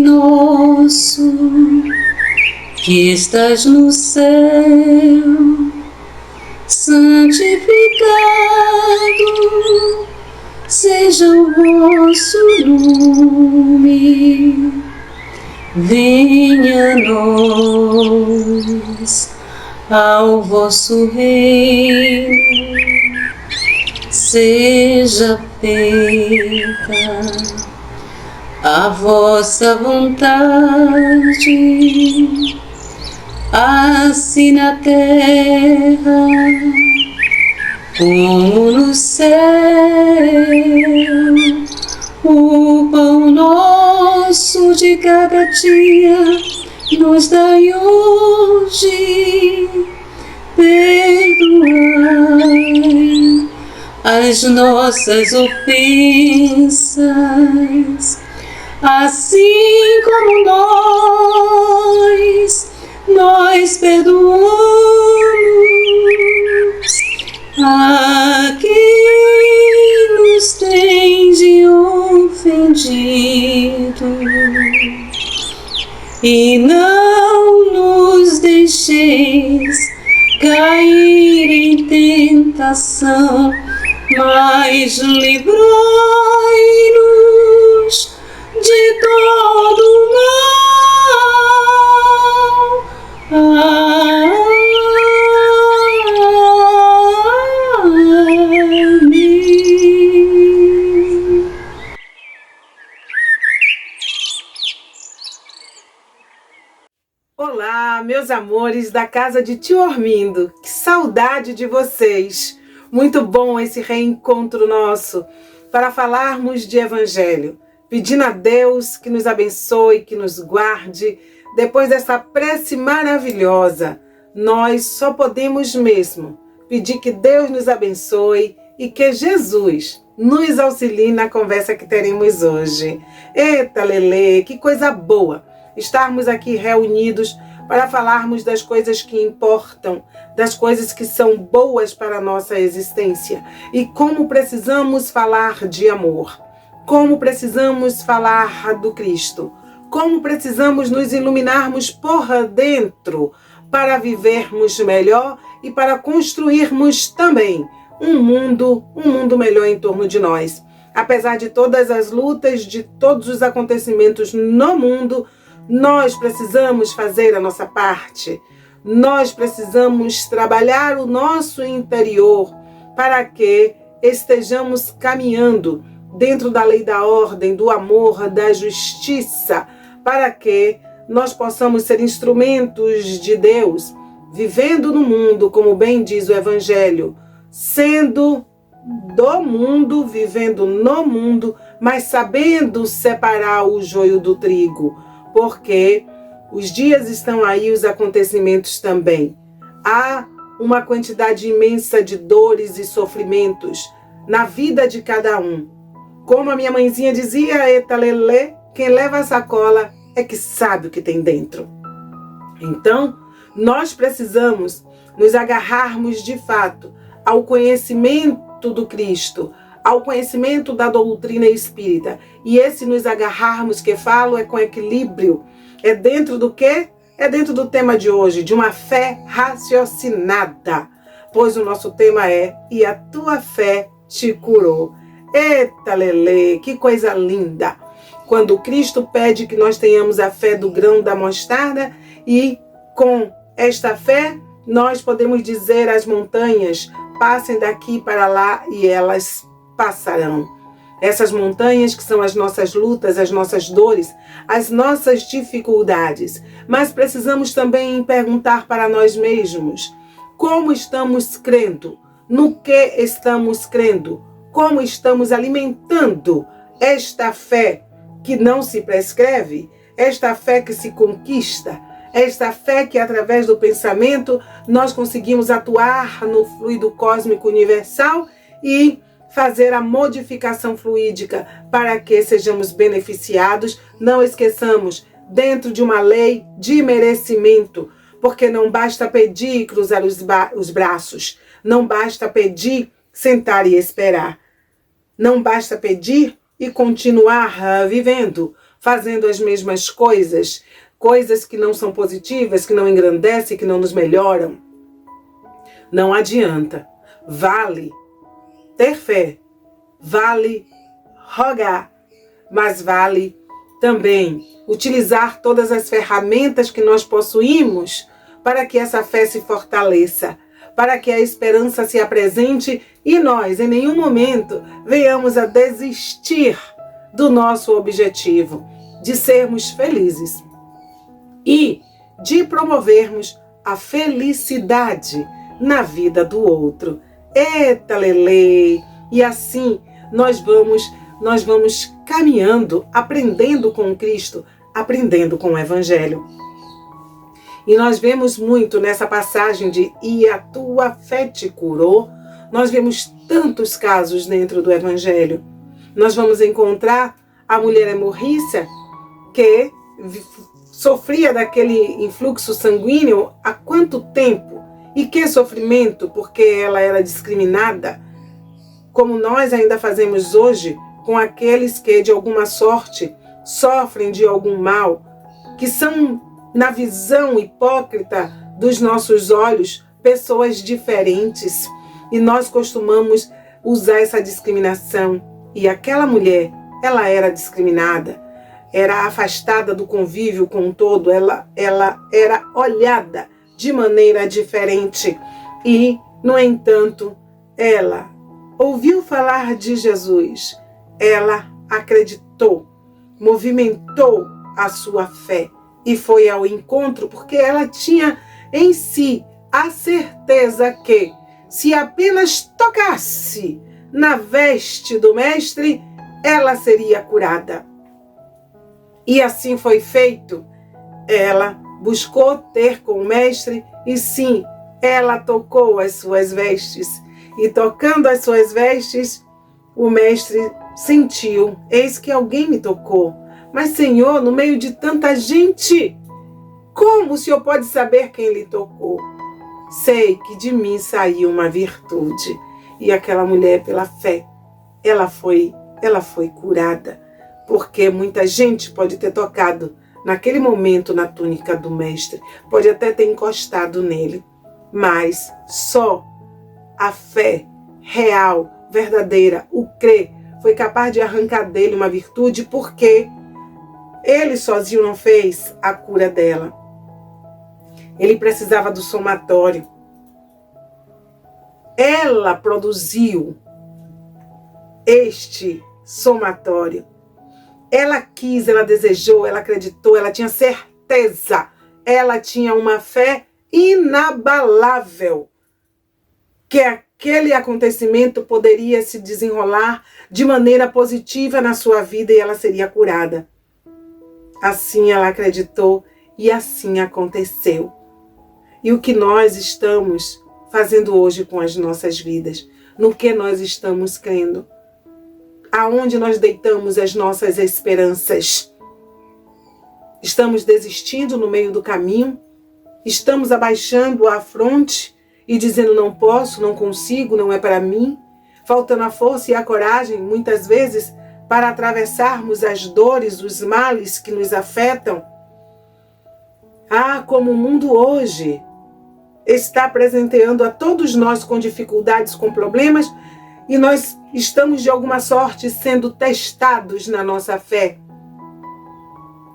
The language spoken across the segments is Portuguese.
nosso, que estás no céu, santificado seja o vosso nome. Venha a nós ao vosso reino, seja feita a vossa vontade, assim na terra como no céu. O pão nosso de cada dia nos dai hoje. Perdoai as nossas ofensas, assim como nós perdoamos a quem nos tem de ofendido. E não nos deixeis cair em tentação, mas livrai-nos de todo o mal. Amém. Olá, meus amores da casa de Tio Ormindo, que saudade de vocês! Muito bom esse reencontro nosso para falarmos de Evangelho, pedindo a Deus que nos abençoe, que nos guarde. Depois dessa prece maravilhosa, nós só podemos mesmo pedir que Deus nos abençoe e que Jesus nos auxilie na conversa que teremos hoje. Eita, Lelê, que coisa boa estarmos aqui reunidos para falarmos das coisas que importam, das coisas que são boas para a nossa existência e como precisamos falar de amor, como precisamos falar do Cristo, como precisamos nos iluminarmos por dentro para vivermos melhor e para construirmos também um mundo melhor em torno de nós. Apesar de todas as lutas, de todos os acontecimentos no mundo, nós precisamos fazer a nossa parte. Nós precisamos trabalhar o nosso interior para que estejamos caminhando dentro da lei da ordem, do amor, da justiça, para que nós possamos ser instrumentos de Deus, vivendo no mundo, como bem diz o Evangelho, sendo do mundo, vivendo no mundo, mas sabendo separar o joio do trigo. Porque os dias estão aí, os acontecimentos também. Há uma quantidade imensa de dores e sofrimentos na vida de cada um. Como a minha mãezinha dizia, eita lelê, quem leva a sacola é que sabe o que tem dentro. Então, nós precisamos nos agarrarmos de fato ao conhecimento do Cristo, ao conhecimento da doutrina espírita. E esse nos agarrarmos que falo é com equilíbrio. É dentro do quê? É dentro do tema de hoje, de uma fé raciocinada. Pois o nosso tema é: e a tua fé te curou. Eita, Lelê, que coisa linda! Quando Cristo pede que nós tenhamos a fé do grão da mostarda, e com esta fé nós podemos dizer às montanhas: passem daqui para lá, e elas passarão. Essas montanhas que são as nossas lutas, as nossas dores, as nossas dificuldades. Mas precisamos também perguntar para nós mesmos: como estamos crendo? No que estamos crendo? Como estamos alimentando esta fé que não se prescreve? Esta fé que se conquista? Esta fé que através do pensamento nós conseguimos atuar no fluido cósmico universal e fazer a modificação fluídica para que sejamos beneficiados. Não esqueçamos, dentro de uma lei de merecimento, porque não basta pedir e cruzar os braços, não basta pedir, sentar e esperar, não basta pedir e continuar vivendo, fazendo as mesmas coisas, coisas que não são positivas, que não engrandecem, que não nos melhoram. Não adianta. Vale ter fé, vale rogar, mas vale também utilizar todas as ferramentas que nós possuímos para que essa fé se fortaleça, para que a esperança se apresente e nós, em nenhum momento, venhamos a desistir do nosso objetivo, de sermos felizes e de promovermos a felicidade na vida do outro. Eita, lelê! E assim nós vamos caminhando, aprendendo com Cristo, aprendendo com o Evangelho. E nós vemos muito nessa passagem de "e a tua fé te curou", nós vemos tantos casos dentro do Evangelho. Nós vamos encontrar a mulher hemorríaca que sofria daquele influxo sanguíneo há quanto tempo? E que sofrimento, porque ela era discriminada, como nós ainda fazemos hoje com aqueles que de alguma sorte sofrem de algum mal, que são, na visão hipócrita dos nossos olhos, pessoas diferentes. E nós costumamos usar essa discriminação. E aquela mulher, ela era discriminada, era afastada do convívio com o todo, ela era olhada de maneira diferente. E, no entanto, ela ouviu falar de Jesus, ela acreditou, movimentou a sua fé e foi ao encontro porque ela tinha em si a certeza que, se apenas tocasse na veste do Mestre, ela seria curada. E assim foi feito. Ela buscou ter com o Mestre e sim, ela tocou as suas vestes. E tocando as suas vestes, o Mestre sentiu: eis que alguém me tocou. Mas, Senhor, no meio de tanta gente, como o Senhor pode saber quem lhe tocou? Sei que de mim saiu uma virtude. E aquela mulher, pela fé, ela foi curada. Porque muita gente pode ter tocado naquele momento na túnica do Mestre, pode até ter encostado nele, mas só a fé real, verdadeira, o crer, foi capaz de arrancar dele uma virtude, porque ele sozinho não fez a cura dela. Ele precisava do somatório. Ela produziu este somatório. Ela quis, ela desejou, ela acreditou, ela tinha certeza. Ela tinha uma fé inabalável que aquele acontecimento poderia se desenrolar de maneira positiva na sua vida e ela seria curada. Assim ela acreditou e assim aconteceu. E o que nós estamos fazendo hoje com as nossas vidas? No que nós estamos crendo? Aonde nós deitamos as nossas esperanças? Estamos desistindo no meio do caminho? Estamos abaixando a fronte e dizendo: não posso, não consigo, não é para mim? Faltando a força e a coragem, muitas vezes, para atravessarmos as dores, os males que nos afetam? Ah, como o mundo hoje está presenteando a todos nós com dificuldades, com problemas, e nós estamos de alguma sorte sendo testados na nossa fé.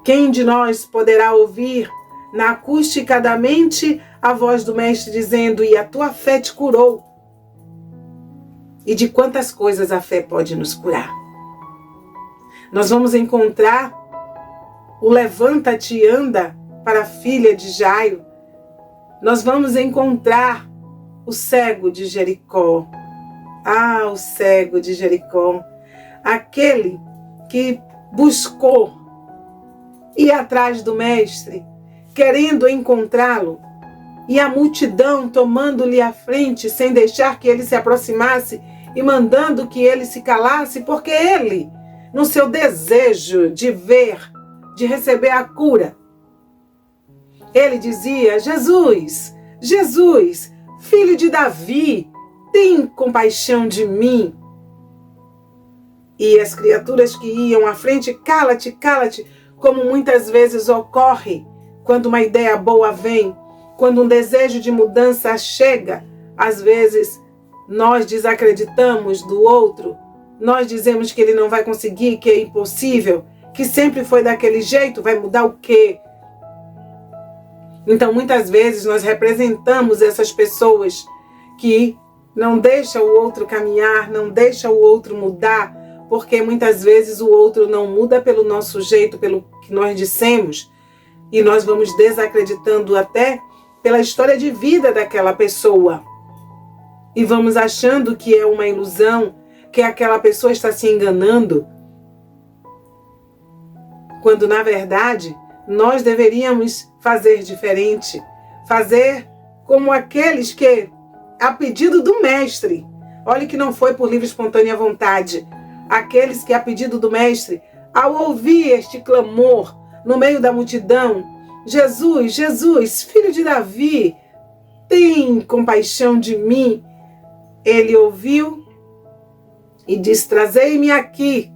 Quem de nós poderá ouvir na acústica da mente a voz do Mestre dizendo: e a tua fé te curou? E de quantas coisas a fé pode nos curar? Nós vamos encontrar o levanta-te e anda para a filha de Jairo. Nós vamos encontrar o cego de Jericó. Ah, o cego de Jericó. Aquele que buscou ir atrás do Mestre, querendo encontrá-lo. E a multidão tomando-lhe a frente, sem deixar que ele se aproximasse e mandando que ele se calasse, porque ele, no seu desejo de ver, de receber a cura, ele dizia: Jesus, Jesus, filho de Davi, tem compaixão de mim. E as criaturas que iam à frente: cala-te, cala-te, como muitas vezes ocorre quando uma ideia boa vem, quando um desejo de mudança chega. Às vezes nós desacreditamos do outro, nós dizemos que ele não vai conseguir, que é impossível, que sempre foi daquele jeito, vai mudar o quê? Então muitas vezes nós representamos essas pessoas que não deixam o outro caminhar, não deixam o outro mudar, porque muitas vezes o outro não muda pelo nosso jeito, pelo que nós dissemos, e nós vamos desacreditando até pela história de vida daquela pessoa. E vamos achando que é uma ilusão, que aquela pessoa está se enganando, quando na verdade nós deveríamos fazer diferente, fazer como aqueles que, a pedido do mestre, olhe que não foi por livre e espontânea vontade, aqueles que a pedido do mestre, ao ouvir este clamor no meio da multidão, Jesus, Jesus, filho de Davi, tem compaixão de mim. Ele ouviu e disse: trazei-me aqui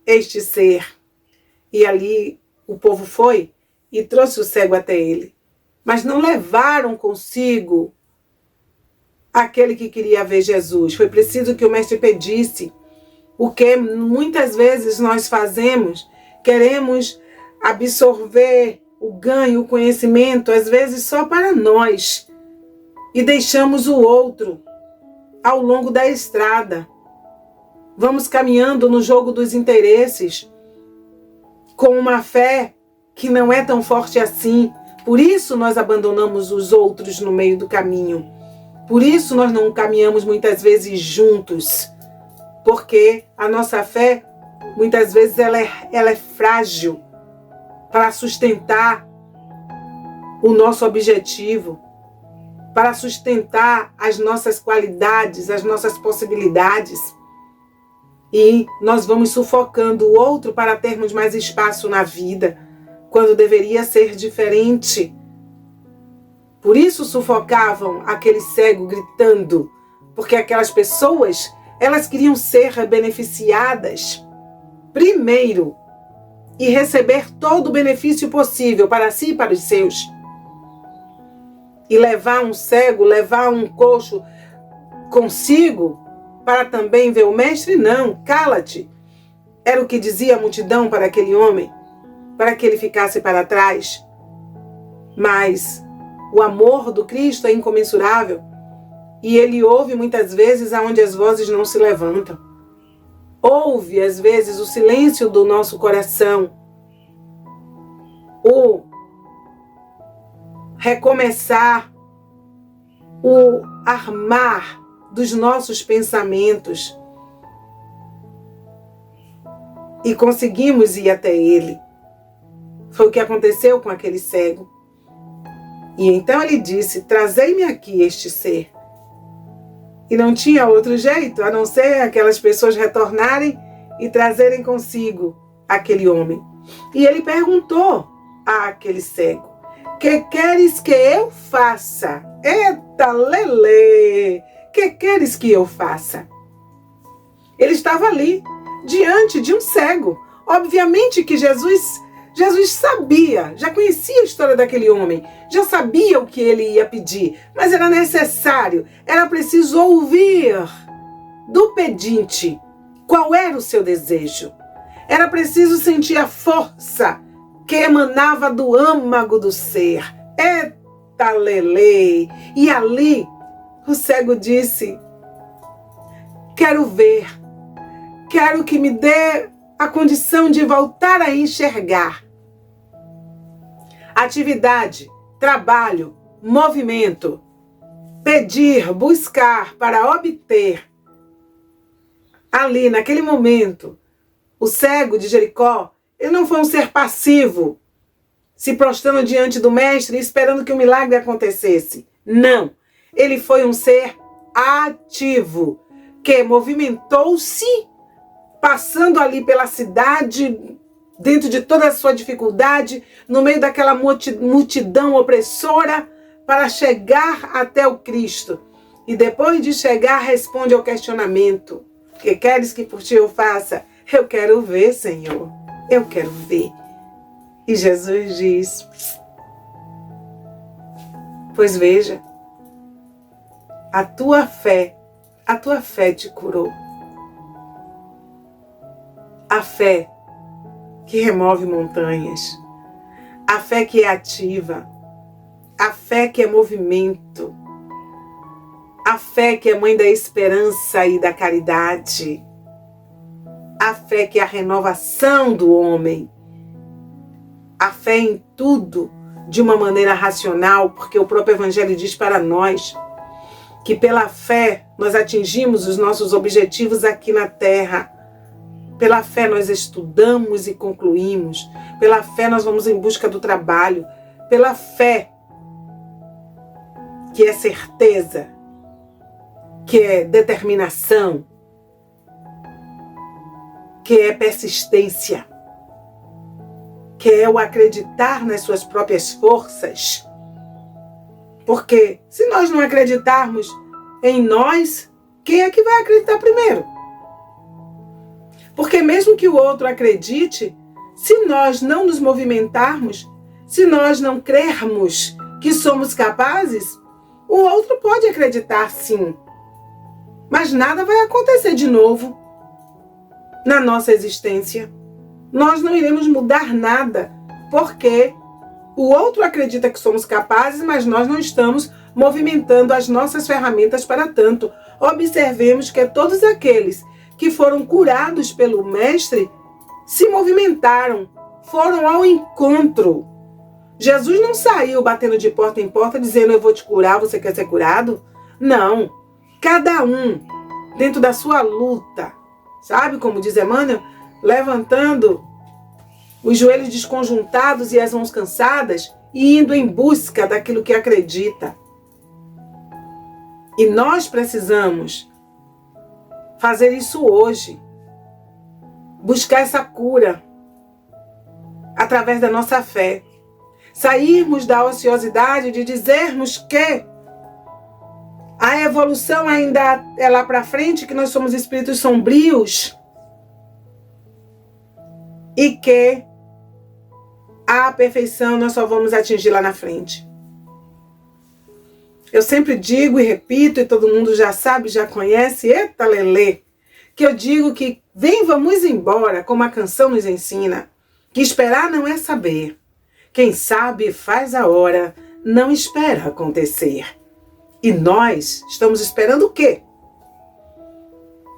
este ser. E ali o povo foi e trouxe o cego até ele. Mas não levaram consigo aquele que queria ver Jesus. Foi preciso que o mestre pedisse, o que muitas vezes nós fazemos, queremos absorver o ganho, o conhecimento, às vezes só para nós, e deixamos o outro ao longo da estrada. Vamos caminhando no jogo dos interesses, com uma fé que não é tão forte assim. Por isso nós abandonamos os outros no meio do caminho. Por isso nós não caminhamos muitas vezes juntos. Porque a nossa fé, muitas vezes, ela é frágil para sustentar o nosso objetivo, para sustentar as nossas qualidades, as nossas possibilidades. E nós vamos sufocando o outro para termos mais espaço na vida, quando deveria ser diferente. Por isso sufocavam aquele cego gritando, porque aquelas pessoas, elas queriam ser beneficiadas primeiro e receber todo o benefício possível para si e para os seus. E levar um cego, levar um coxo consigo para também ver o mestre? Não, cala-te. Era o que dizia a multidão para aquele homem, para que ele ficasse para trás. Mas o amor do Cristo é incomensurável e ele ouve muitas vezes aonde as vozes não se levantam. Ouve às vezes o silêncio do nosso coração, o recomeçar, o armar dos nossos pensamentos, e conseguimos ir até ele. Foi o que aconteceu com aquele cego. E então ele disse: trazei-me aqui este ser. E não tinha outro jeito, a não ser aquelas pessoas retornarem e trazerem consigo aquele homem. E ele perguntou àquele cego: que queres que eu faça? Eita lelê! Que queres que eu faça? Ele estava ali, diante de um cego. Obviamente que Jesus sabia, já conhecia a história daquele homem, já sabia o que ele ia pedir, mas era necessário, era preciso ouvir do pedinte qual era o seu desejo. Era preciso sentir a força que emanava do âmago do ser. Eita lelê! E ali o cego disse: quero ver, quero que me dê a condição de voltar a enxergar. Atividade, trabalho, movimento, pedir, buscar para obter. Ali, naquele momento, o cego de Jericó, ele não foi um ser passivo, se prostrando diante do mestre e esperando que o milagre acontecesse. Não, ele foi um ser ativo, que movimentou-se, passando ali pela cidade, dentro de toda a sua dificuldade, no meio daquela multidão opressora, para chegar até o Cristo. E depois de chegar, responde ao questionamento: que queres que por ti eu faça? Eu quero ver, Senhor. Eu quero ver. E Jesus diz: pois veja, a tua fé te curou. A fé que remove montanhas, a fé que é ativa, a fé que é movimento, a fé que é mãe da esperança e da caridade, a fé que é a renovação do homem, a fé em tudo de uma maneira racional, porque o próprio Evangelho diz para nós que pela fé nós atingimos os nossos objetivos aqui na Terra. Pela fé nós estudamos e concluímos. Pela fé nós vamos em busca do trabalho. Pela fé, que é certeza, que é determinação, que é persistência, que é o acreditar nas suas próprias forças. Porque se nós não acreditarmos em nós, quem é que vai acreditar primeiro? Porque mesmo que o outro acredite, se nós não nos movimentarmos, se nós não crermos que somos capazes, o outro pode acreditar sim. Mas nada vai acontecer de novo na nossa existência. Nós não iremos mudar nada, porque o outro acredita que somos capazes, mas nós não estamos movimentando as nossas ferramentas para tanto. Observemos que todos aqueles que foram curados pelo Mestre se movimentaram, foram ao encontro. Jesus não saiu batendo de porta em porta dizendo: eu vou te curar, você quer ser curado? Não. Cada um, dentro da sua luta, sabe como diz Emmanuel? Levantando os joelhos desconjuntados e as mãos cansadas e indo em busca daquilo que acredita. E nós precisamos fazer isso hoje. Buscar essa cura através da nossa fé. Sairmos da ociosidade de dizermos que a evolução ainda é lá para frente, que nós somos espíritos sombrios e que a perfeição nós só vamos atingir lá na frente. Eu sempre digo e repito, e todo mundo já sabe, já conhece, eita lelê, que eu digo que vem, vamos embora, como a canção nos ensina, que esperar não é saber. Quem sabe faz a hora, não espera acontecer. E nós estamos esperando o quê?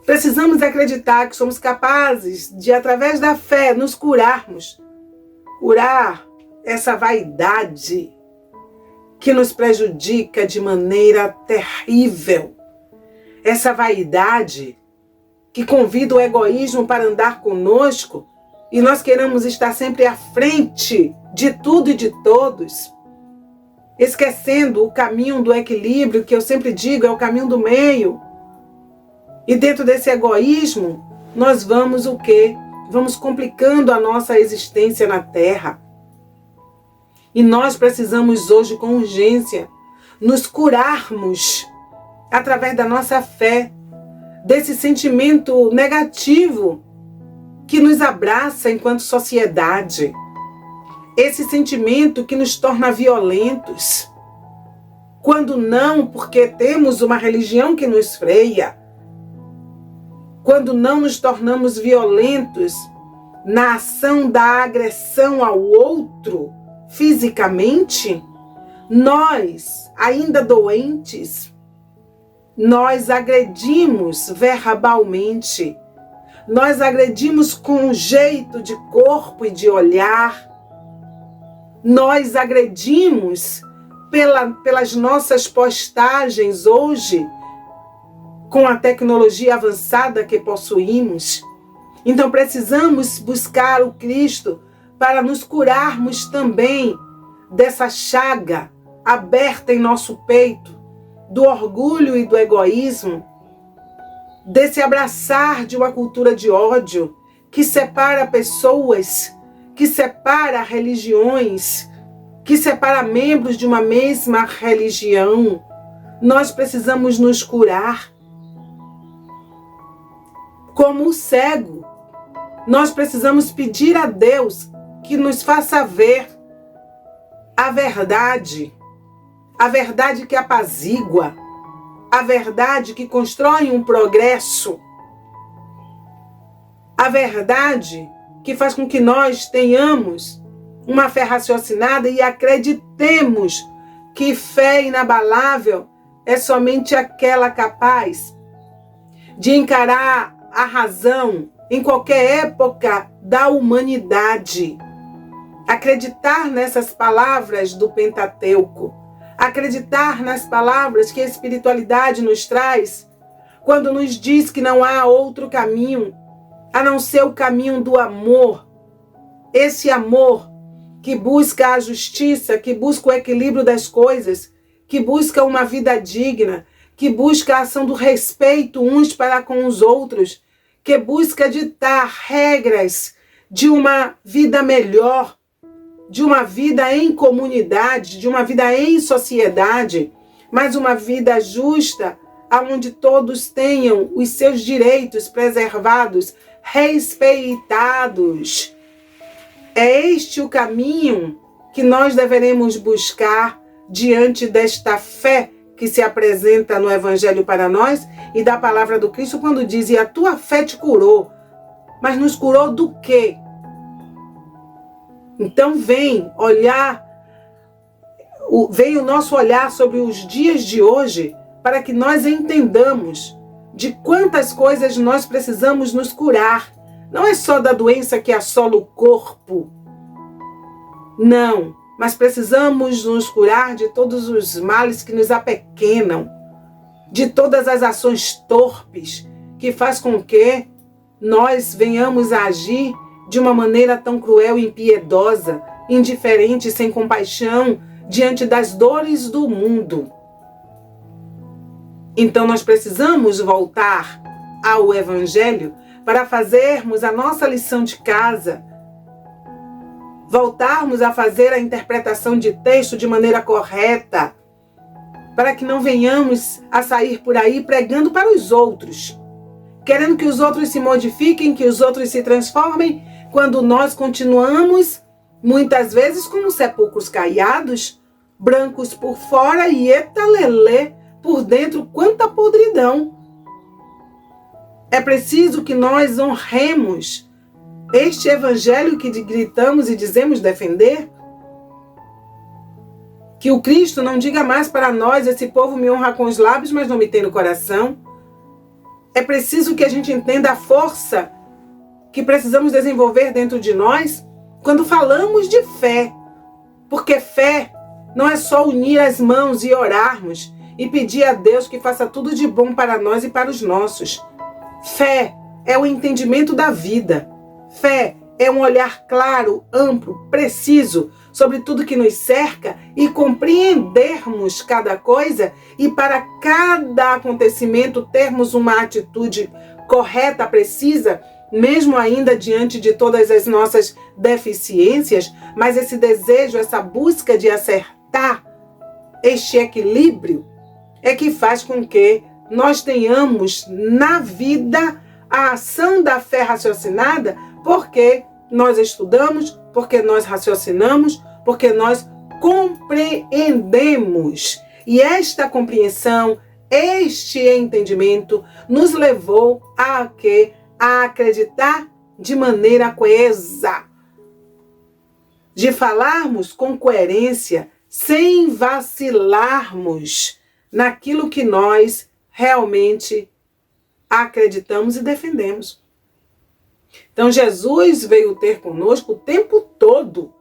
Precisamos acreditar que somos capazes de, através da fé, nos curarmos. Curar essa vaidade que nos prejudica de maneira terrível. Essa vaidade que convida o egoísmo para andar conosco e nós queremos estar sempre à frente de tudo e de todos, esquecendo o caminho do equilíbrio, que eu sempre digo é o caminho do meio. E dentro desse egoísmo, nós vamos o quê? Vamos complicando a nossa existência na Terra. E nós precisamos hoje, com urgência, nos curarmos através da nossa fé, desse sentimento negativo que nos abraça enquanto sociedade. Esse sentimento que nos torna violentos. Quando não, porque temos uma religião que nos freia. Quando não nos tornamos violentos na ação da agressão ao outro, fisicamente, nós, ainda doentes, nós agredimos verbalmente, nós agredimos com jeito de corpo e de olhar, nós agredimos pelas nossas postagens hoje, com a tecnologia avançada que possuímos. Então precisamos buscar o Cristo para nos curarmos também dessa chaga aberta em nosso peito, do orgulho e do egoísmo, desse abraçar de uma cultura de ódio que separa pessoas, que separa religiões, que separa membros de uma mesma religião. Nós precisamos nos curar. Como o cego nós precisamos pedir a Deus que nos faça ver a verdade que apazigua, a verdade que constrói um progresso, a verdade que faz com que nós tenhamos uma fé raciocinada e acreditemos que fé inabalável é somente aquela capaz de encarar a razão em qualquer época da humanidade. Acreditar nessas palavras do Pentateuco, acreditar nas palavras que a espiritualidade nos traz, quando nos diz que não há outro caminho a não ser o caminho do amor. Esse amor que busca a justiça, que busca o equilíbrio das coisas, que busca uma vida digna, que busca a ação do respeito uns para com os outros, que busca ditar regras de uma vida melhor, de uma vida em comunidade, de uma vida em sociedade, mas uma vida justa, onde todos tenham os seus direitos preservados, respeitados. É este o caminho que nós deveremos buscar diante desta fé que se apresenta no Evangelho para nós e da palavra do Cristo quando diz: e a tua fé te curou. Mas nos curou do quê? Então vem o nosso olhar sobre os dias de hoje para que nós entendamos de quantas coisas nós precisamos nos curar. Não é só da doença que assola o corpo. Não, mas precisamos nos curar de todos os males que nos apequenam, de todas as ações torpes que faz com que nós venhamos a agir de uma maneira tão cruel e impiedosa, indiferente, sem compaixão, diante das dores do mundo. Então nós precisamos voltar ao Evangelho para fazermos a nossa lição de casa, voltarmos a fazer a interpretação de texto de maneira correta, para que não venhamos a sair por aí pregando para os outros, querendo que os outros se modifiquem, que os outros se transformem, quando nós continuamos, muitas vezes, como sepulcros caiados, brancos por fora e etalelê por dentro, quanta podridão. É preciso que nós honremos este Evangelho que gritamos e dizemos defender. Que o Cristo não diga mais para nós: esse povo me honra com os lábios, mas não me tem no coração. É preciso que a gente entenda a força que precisamos desenvolver dentro de nós quando falamos de fé. Porque fé não é só unir as mãos e orarmos e pedir a Deus que faça tudo de bom para nós e para os nossos. Fé é o entendimento da vida. Fé é um olhar claro, amplo, preciso sobre tudo que nos cerca e compreendermos cada coisa e para cada acontecimento termos uma atitude correta, precisa, mesmo ainda diante de todas as nossas deficiências, mas esse desejo, essa busca de acertar este equilíbrio é que faz com que nós tenhamos na vida a ação da fé raciocinada, porque nós estudamos, porque nós raciocinamos, porque nós compreendemos. E esta compreensão, este entendimento nos levou a acreditar de maneira coesa, de falarmos com coerência, sem vacilarmos naquilo que nós realmente acreditamos e defendemos. Então Jesus veio ter conosco o tempo todo,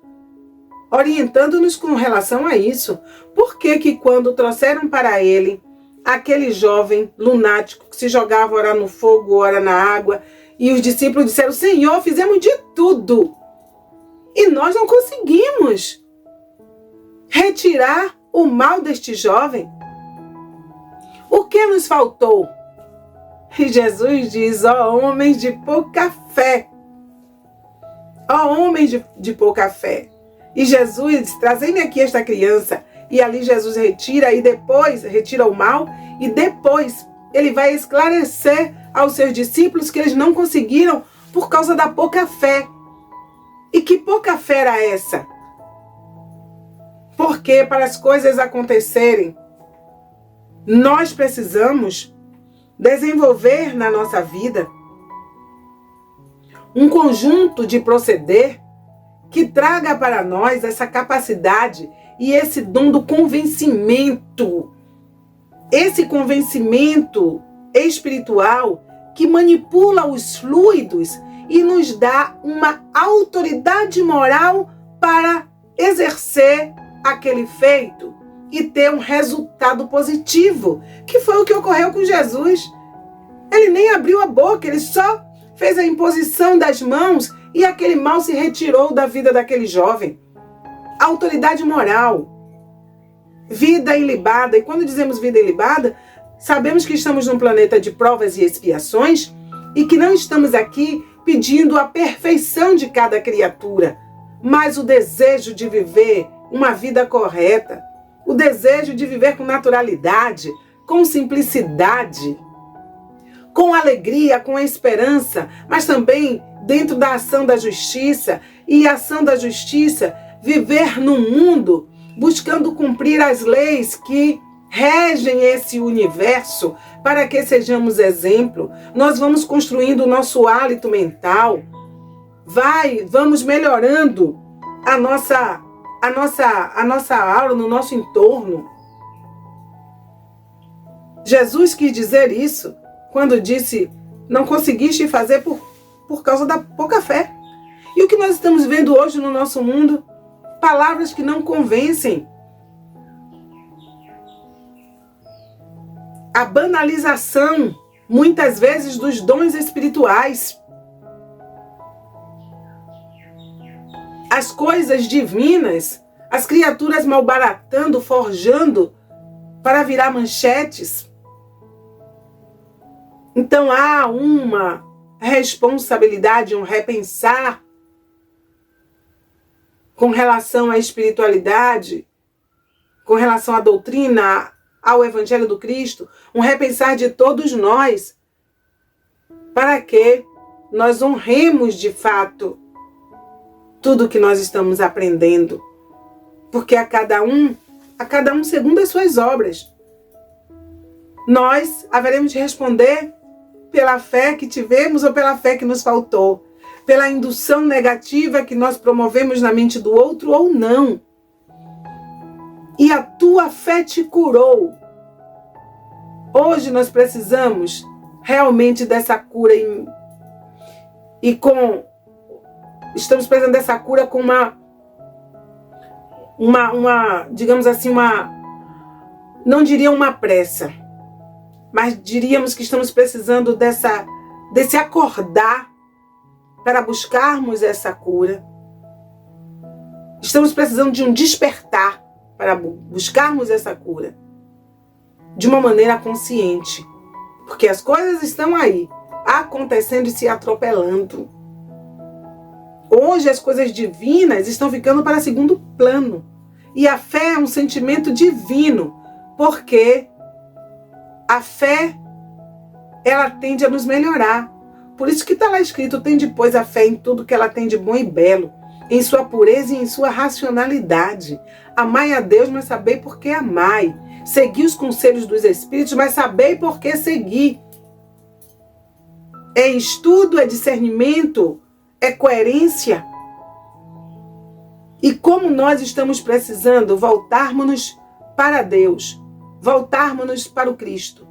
orientando-nos com relação a isso. Por que que quando trouxeram para ele aquele jovem lunático que se jogava ora no fogo, ora na água, e os discípulos disseram: Senhor, fizemos de tudo e nós não conseguimos retirar o mal deste jovem. O que nos faltou? E Jesus diz: ó homens de pouca fé. Ó homens de pouca fé. E Jesus diz: trazei-me aqui esta criança. E ali Jesus retira, e depois retira o mal, e depois ele vai esclarecer aos seus discípulos que eles não conseguiram por causa da pouca fé. E que pouca fé era essa? Porque para as coisas acontecerem, nós precisamos desenvolver na nossa vida um conjunto de proceder que traga para nós essa capacidade e esse dom do convencimento. Esse convencimento espiritual que manipula os fluidos e nos dá uma autoridade moral para exercer aquele feito e ter um resultado positivo, que foi o que ocorreu com Jesus. Ele nem abriu a boca, ele só fez a imposição das mãos e aquele mal se retirou da vida daquele jovem. Autoridade moral. Vida ilibada. E quando dizemos vida ilibada, sabemos que estamos num planeta de provas e expiações e que não estamos aqui pedindo a perfeição de cada criatura, mas o desejo de viver uma vida correta, o desejo de viver com naturalidade, com simplicidade, com alegria, com esperança, mas também dentro da ação da justiça. E a ação da justiça, viver no mundo buscando cumprir as leis que regem esse universo para que sejamos exemplo. Nós vamos construindo o nosso hálito mental, vamos melhorando a nossa aura no nosso entorno. Jesus quis dizer isso quando disse: não conseguiste fazer por causa da pouca fé. E o que nós estamos vendo hoje no nosso mundo? Palavras que não convencem. A banalização, muitas vezes, dos dons espirituais. As coisas divinas, as criaturas malbaratando, forjando para virar manchetes. Então há uma responsabilidade, um repensar com relação à espiritualidade, com relação à doutrina, ao Evangelho do Cristo, um repensar de todos nós, para que nós honremos de fato tudo que nós estamos aprendendo. Porque a cada um segundo as suas obras. Nós haveremos de responder pela fé que tivemos ou pela fé que nos faltou, pela indução negativa que nós promovemos na mente do outro ou não. E a tua fé te curou. Hoje nós precisamos realmente dessa cura estamos precisando dessa cura com digamos assim, não diria uma pressa, mas diríamos que estamos precisando desse acordar para buscarmos essa cura. Estamos precisando de um despertar para buscarmos essa cura de uma maneira consciente, porque as coisas estão aí, acontecendo e se atropelando. Hoje as coisas divinas estão ficando para segundo plano. E a fé é um sentimento divino, porque a fé, ela tende a nos melhorar. Por isso que está lá escrito: tende, pois, a fé em tudo que ela tem de bom e belo, em sua pureza e em sua racionalidade. Amai a Deus, mas sabei por que amai. Segui os conselhos dos Espíritos, mas sabei por que segui. É estudo, é discernimento, é coerência. E como nós estamos precisando voltarmos para Deus, voltarmos para o Cristo,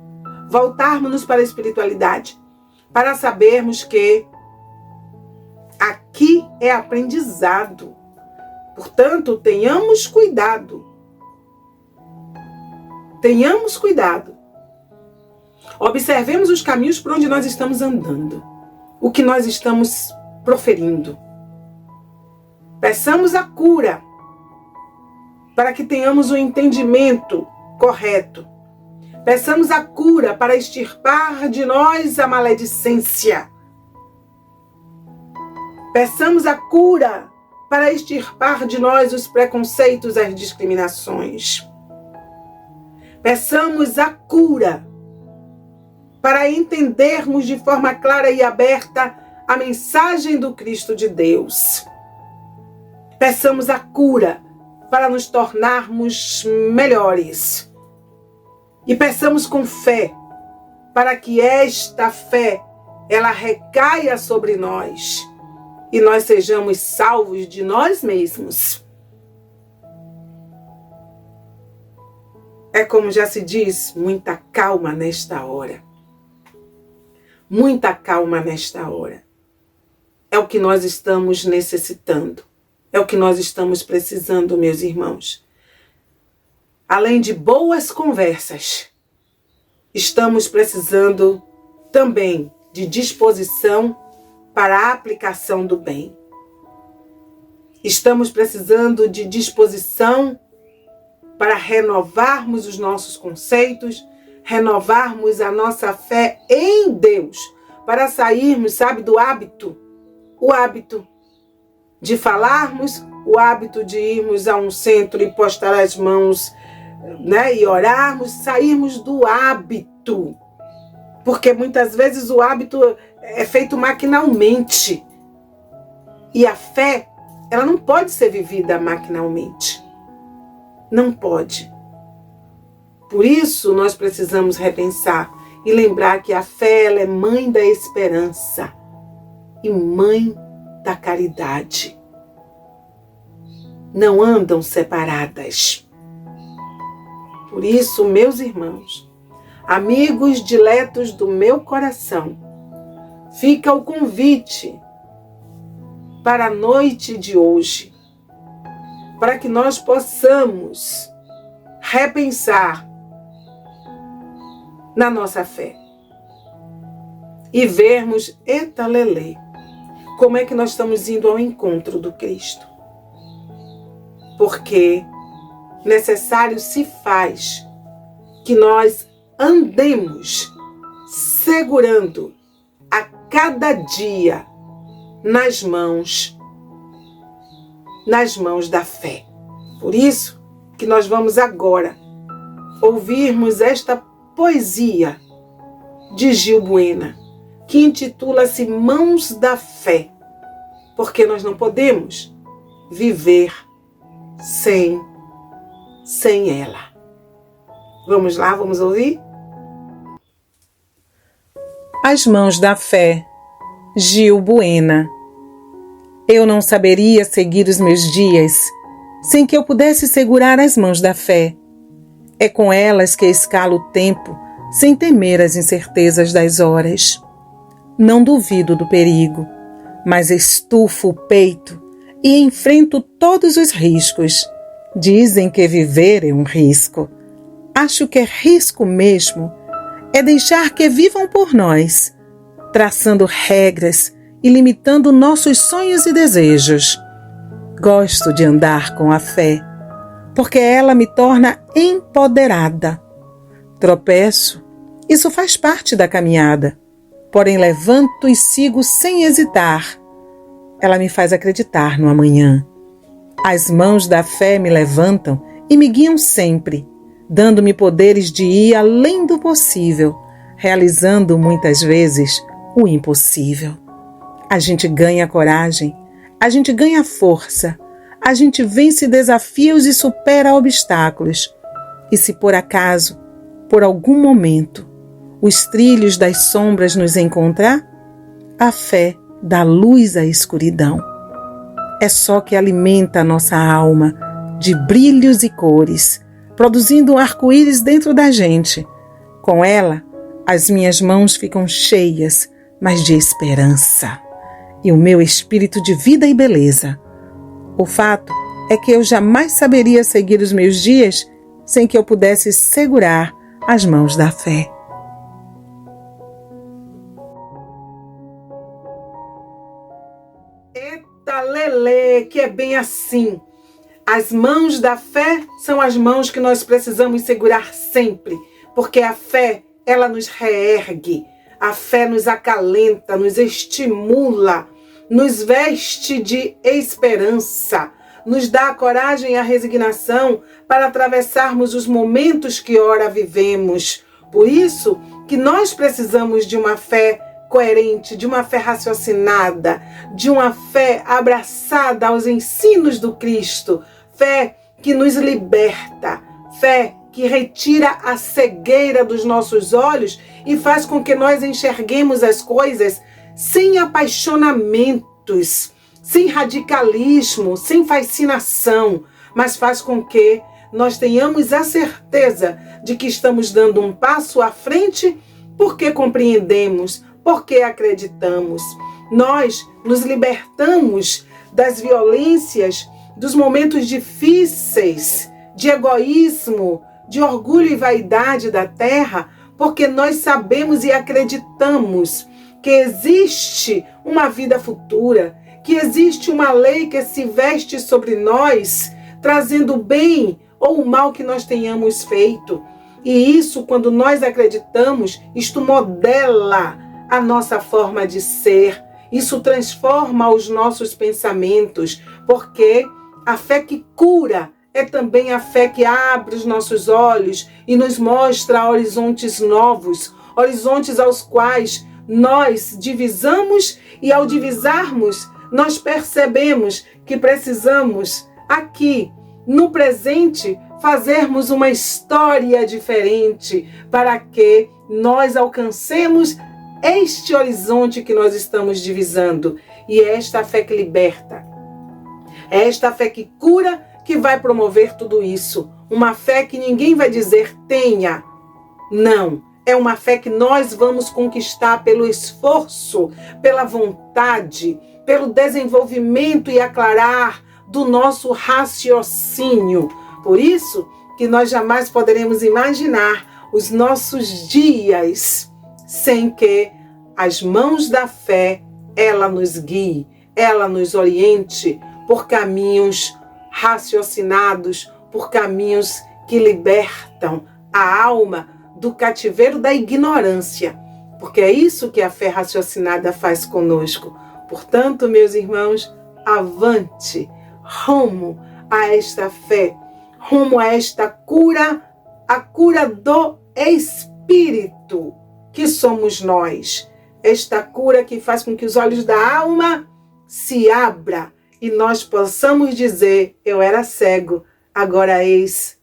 voltarmos para a espiritualidade, para sabermos que aqui é aprendizado. Portanto, tenhamos cuidado. Tenhamos cuidado. Observemos os caminhos por onde nós estamos andando, o que nós estamos proferindo. Peçamos a cura para que tenhamos o entendimento correto. Peçamos a cura para extirpar de nós a maledicência. Peçamos a cura para extirpar de nós os preconceitos, as discriminações. Peçamos a cura para entendermos de forma clara e aberta a mensagem do Cristo de Deus. Peçamos a cura para nos tornarmos melhores. E peçamos com fé para que esta fé ela recaia sobre nós e nós sejamos salvos de nós mesmos. É como já se diz, muita calma nesta hora. Muita calma nesta hora. É o que nós estamos necessitando. É o que nós estamos precisando, meus irmãos. Além de boas conversas, estamos precisando também de disposição para a aplicação do bem. Estamos precisando de disposição para renovarmos os nossos conceitos, renovarmos a nossa fé em Deus, para sairmos, sabe, do hábito, o hábito de falarmos, o hábito de irmos a um centro e postar as mãos, né, e orarmos, sairmos do hábito, porque muitas vezes o hábito é feito maquinalmente e a fé, ela não pode ser vivida maquinalmente. Não pode. Por isso, nós precisamos repensar e lembrar que a fé ela é mãe da esperança e mãe da caridade. Não andam separadas. Por isso, meus irmãos, amigos diletos do meu coração, fica o convite para a noite de hoje, para que nós possamos repensar na nossa fé e vermos, eita lelê, como é que nós estamos indo ao encontro do Cristo. Porque necessário se faz que nós andemos segurando a cada dia nas mãos da fé. Por isso que nós vamos agora ouvirmos esta poesia de Gil Buena, que intitula-se Mãos da Fé, porque nós não podemos viver sem ela. Vamos lá, vamos ouvir? As Mãos da Fé, Gil Buena. Eu não saberia seguir os meus dias sem que eu pudesse segurar as mãos da fé. É com elas que escalo o tempo, sem temer as incertezas das horas. Não duvido do perigo, mas estufo o peito e enfrento todos os riscos. Dizem que viver é um risco. Acho que é risco mesmo. É deixar que vivam por nós, traçando regras e limitando nossos sonhos e desejos. Gosto de andar com a fé, porque ela me torna empoderada. Tropeço, isso faz parte da caminhada, porém levanto e sigo sem hesitar. Ela me faz acreditar no amanhã. As mãos da fé me levantam e me guiam sempre, dando-me poderes de ir além do possível, realizando muitas vezes o impossível. A gente ganha coragem, a gente ganha força, a gente vence desafios e supera obstáculos. E se por acaso, por algum momento, os trilhos das sombras nos encontrar, a fé dá luz à escuridão. É só que alimenta a nossa alma de brilhos e cores, produzindo um arco-íris dentro da gente. Com ela, as minhas mãos ficam cheias, mas de esperança. E o meu espírito de vida e beleza. O fato é que eu jamais saberia seguir os meus dias sem que eu pudesse segurar as mãos da fé. Eita lelê, que é bem assim. As mãos da fé são as mãos que nós precisamos segurar sempre, porque a fé, ela nos reergue. A fé nos acalenta, nos estimula, nos veste de esperança, nos dá a coragem e a resignação para atravessarmos os momentos que ora vivemos. Por isso que nós precisamos de uma fé coerente, de uma fé raciocinada, de uma fé abraçada aos ensinos do Cristo, fé que nos liberta, fé que retira a cegueira dos nossos olhos e faz com que nós enxerguemos as coisas sem apaixonamentos, sem radicalismo, sem fascinação, mas faz com que nós tenhamos a certeza de que estamos dando um passo à frente porque compreendemos, porque acreditamos. Nós nos libertamos das violências, dos momentos difíceis, de egoísmo, de orgulho e vaidade da terra, porque nós sabemos e acreditamos que existe uma vida futura, que existe uma lei que se veste sobre nós, trazendo o bem ou o mal que nós tenhamos feito. E isso, quando nós acreditamos, isto modela a nossa forma de ser, isso transforma os nossos pensamentos, porque a fé que cura é também a fé que abre os nossos olhos e nos mostra horizontes novos, horizontes aos quais nós divisamos e ao divisarmos, nós percebemos que precisamos aqui, no presente, fazermos uma história diferente para que nós alcancemos este horizonte que nós estamos divisando. E é esta fé que liberta, é esta fé que cura, que vai promover tudo isso. Uma fé que ninguém vai dizer tenha. Não. É uma fé que nós vamos conquistar pelo esforço, pela vontade, pelo desenvolvimento e aclarar do nosso raciocínio. Por isso que nós jamais poderemos imaginar os nossos dias sem que as mãos da fé, ela nos guie, ela nos oriente por caminhos raciocinados, por caminhos que libertam a alma do cativeiro da ignorância, porque é isso que a fé raciocinada faz conosco. Portanto, meus irmãos, avante, rumo a esta fé, rumo a esta cura, a cura do Espírito, que somos nós. Esta cura que faz com que os olhos da alma se abram e nós possamos dizer, eu era cego, agora eis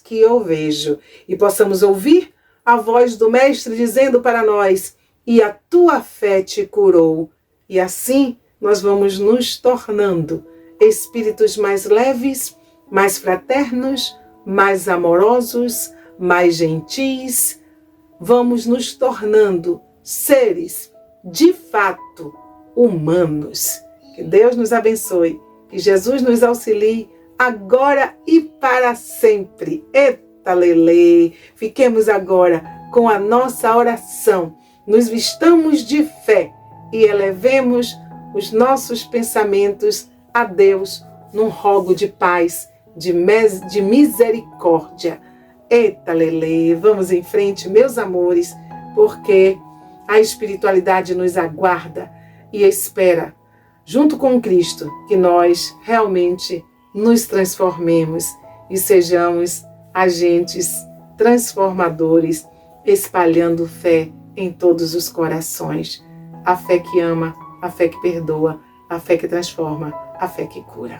que eu vejo. E possamos ouvir a voz do Mestre dizendo para nós, e a tua fé te curou. E assim nós vamos nos tornando espíritos mais leves, mais fraternos, mais amorosos, mais gentis. Vamos nos tornando seres de fato humanos. Que Deus nos abençoe, que Jesus nos auxilie agora e para sempre. Eita lelê! Fiquemos agora com a nossa oração. Nos vistamos de fé e elevemos os nossos pensamentos a Deus num rogo de paz, de misericórdia. Eita lelê! Vamos em frente, meus amores, porque a espiritualidade nos aguarda e espera, junto com Cristo, que nós realmente nos transformemos e sejamos agentes transformadores, espalhando fé em todos os corações. A fé que ama, a fé que perdoa, a fé que transforma, a fé que cura.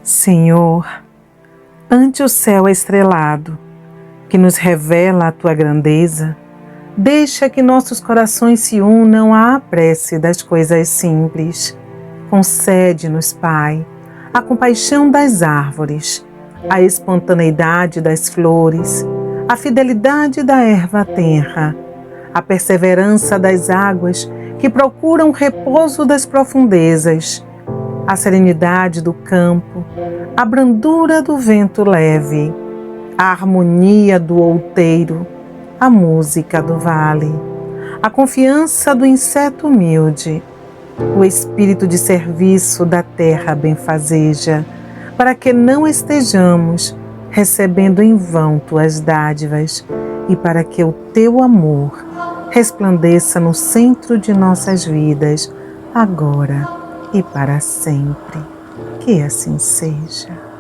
Senhor, ante o céu estrelado, que nos revela a Tua grandeza, deixa que nossos corações se unam à prece das coisas simples. Concede-nos, Pai, a compaixão das árvores, a espontaneidade das flores, a fidelidade da erva tenra, a perseverança das águas que procuram o repouso das profundezas, a serenidade do campo, a brandura do vento leve, a harmonia do outeiro, a música do vale, a confiança do inseto humilde, o espírito de serviço da terra benfazeja, para que não estejamos recebendo em vão Tuas dádivas e para que o Teu amor resplandeça no centro de nossas vidas, agora e para sempre. Que assim seja.